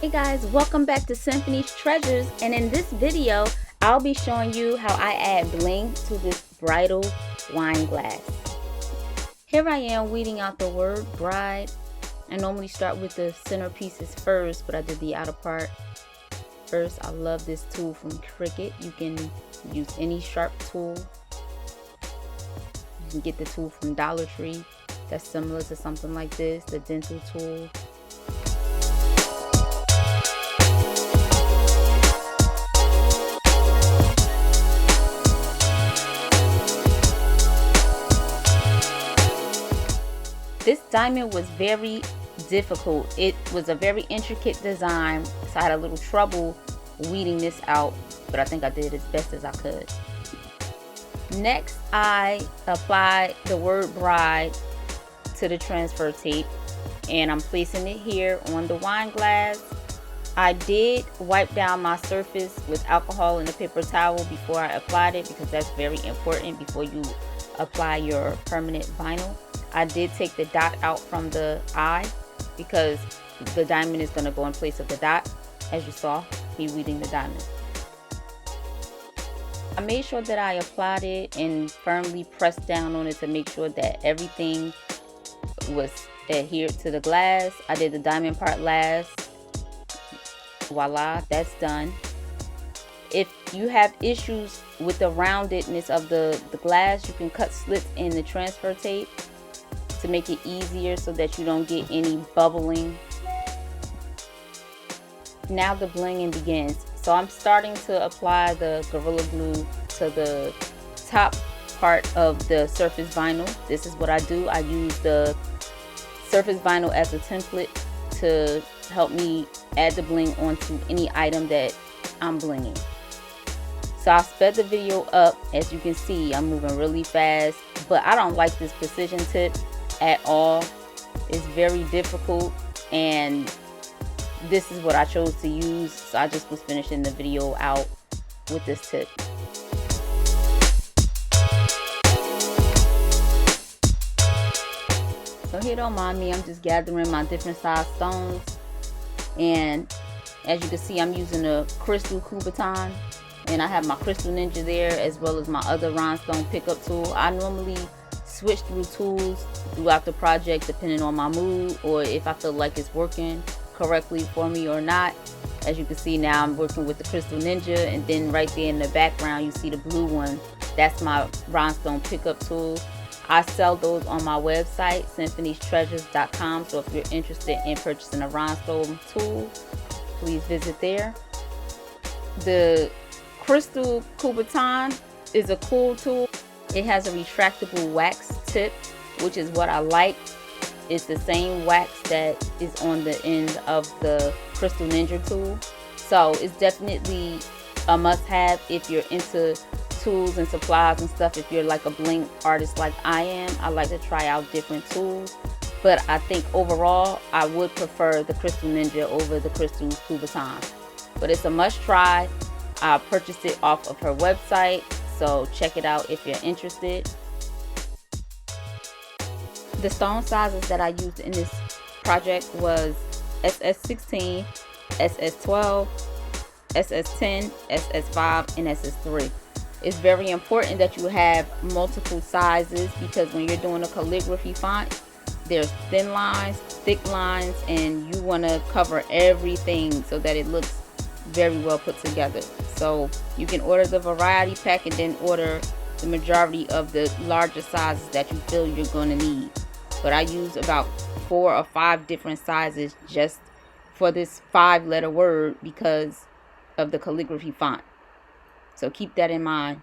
Hey guys, welcome back to Symphony's Treasures, and in this video I'll be showing you how I add bling to this bridal wine glass. Here I am weeding out the word bride. I normally start with the center pieces first, but I did the outer part first. I love this tool from Cricut. You can use any sharp tool. You can get the tool from Dollar Tree that's similar to something like this, the dental tool. This diamond was very difficult. It was a very intricate design, so I had a little trouble weeding this out, but I think I did as best as I could. Next, I applied the word bride to the transfer tape, and I'm placing it here on the wine glass. I did wipe down my surface with alcohol and a paper towel before I applied it, because that's very important before you apply your permanent vinyl. I did take the dot out from the eye because the diamond is going to go in place of the dot, as you saw me weeding the diamond. I made sure that I applied it and firmly pressed down on it to make sure that everything was adhered to the glass. I did the diamond part last. Voila, that's done. If you have issues with the roundedness of the glass, you can cut slits in the transfer tape to make it easier so that you don't get any bubbling. Now the blinging begins. So I'm starting to apply the Gorilla Glue to the top part of the surface vinyl. This is what I do. I use the surface vinyl as a template to help me add the bling onto any item that I'm blinging. So I sped the video up. As you can see, I'm moving really fast, but I don't like this precision tip at all. It's very difficult, and this is what I chose to use, so I just was finishing the video out with this tip. So here, don't mind me, I'm just gathering my different size stones, and as you can see, I'm using a crystal Kubotan, and I have my Crystal Ninja there as well as my other rhinestone pickup tool. I normally switch through tools throughout the project depending on my mood, or if I feel like it's working correctly for me or not. As you can see, now I'm working with the Crystal Ninja, and then right there in the background you see the blue one. That's my rhinestone pickup tool. I sell those on my website, symphoniestreasures.com, so if you're interested in purchasing a rhinestone tool, please visit there. The Crystal Kubotan is a cool tool. It has a retractable wax tip, which is what I like. It's the same wax that is on the end of the Crystal Ninja tool. So it's definitely a must-have if you're into tools and supplies and stuff. If you're like a bling artist like I am, I like to try out different tools. But I think overall, I would prefer the Crystal Ninja over the Crystal Kubotan. But it's a must-try. I purchased it off of her website, so check it out if you're interested. The stone sizes that I used in this project was SS16, SS12, SS10, SS5, and SS3. It's very important that you have multiple sizes, because when you're doing a calligraphy font, there's thin lines, thick lines, and you want to cover everything so that it looks very well put together. So you can order the variety pack and then order the majority of the larger sizes that you feel you're going to need. But I use about 4 or 5 different sizes just for this 5-letter word because of the calligraphy font. So keep that in mind.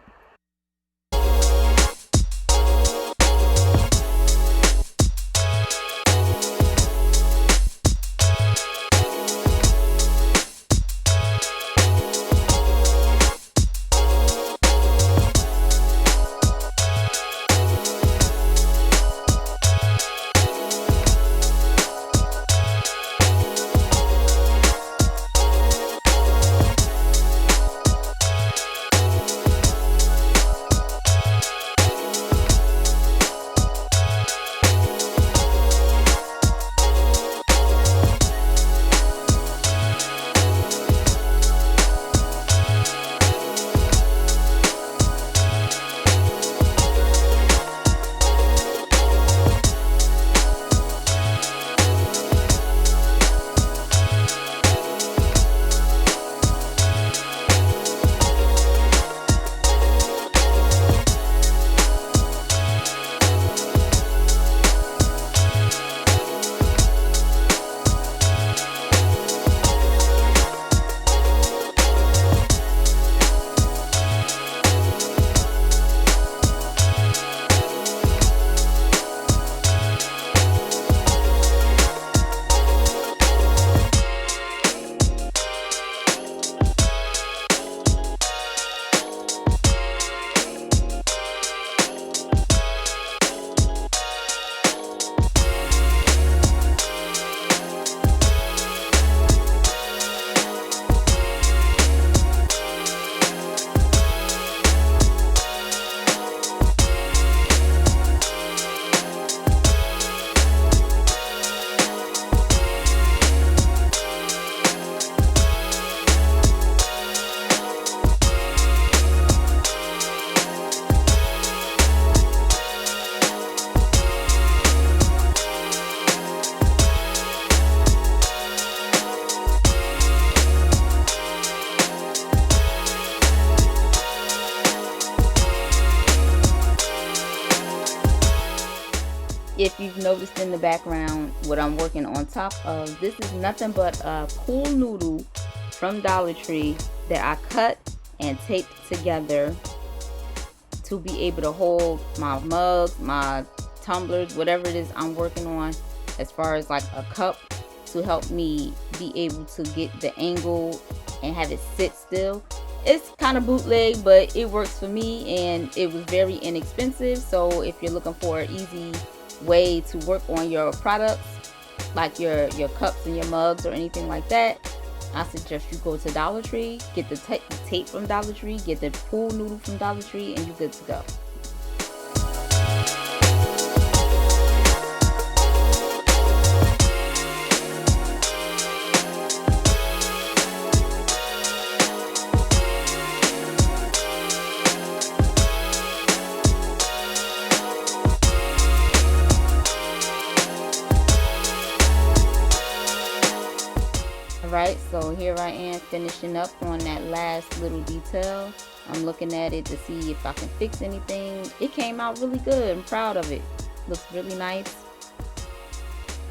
if you've noticed in the background, what I'm working on top of, this is nothing but a pool noodle from Dollar Tree that I cut and taped together to be able to hold my mugs, my tumblers, whatever it is I'm working on, as far as like a cup, to help me be able to get the angle and have it sit still. It's kind of bootleg, but it works for me, and it was very inexpensive. So if you're looking for an easy way to work on your products, like your cups and your mugs or anything like that, I suggest you go to Dollar Tree, get the tape from Dollar Tree, get the pool noodle from Dollar Tree, and you're good to go. Alright, so here I am finishing up on that last little detail. I'm looking at it to see if I can fix anything. It came out really good. I'm proud of it. Looks really nice.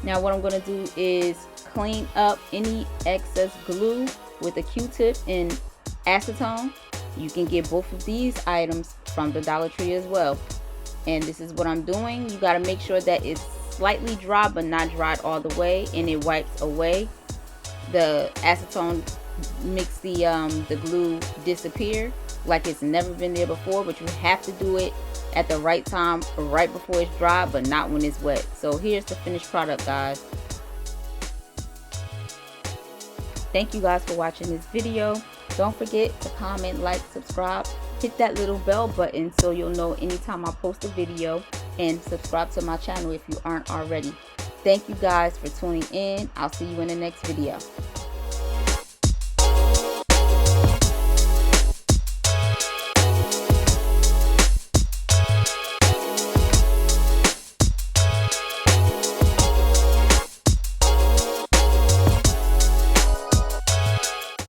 Now what I'm going to do is clean up any excess glue with a Q-tip and acetone. You can get both of these items from the Dollar Tree as well. And this is what I'm doing. You got to make sure that it's slightly dry but not dried all the way, and it wipes away. The acetone makes the glue disappear like it's never been there before, but you have to do it at the right time, right before it's dry, but not when it's wet. So here's the finished product, guys. Thank you guys for watching this video. Don't forget to comment, like, subscribe, hit that little bell button so you'll know anytime I post a video, and subscribe to my channel if you aren't already. Thank you guys for tuning in. I'll see you in the next video.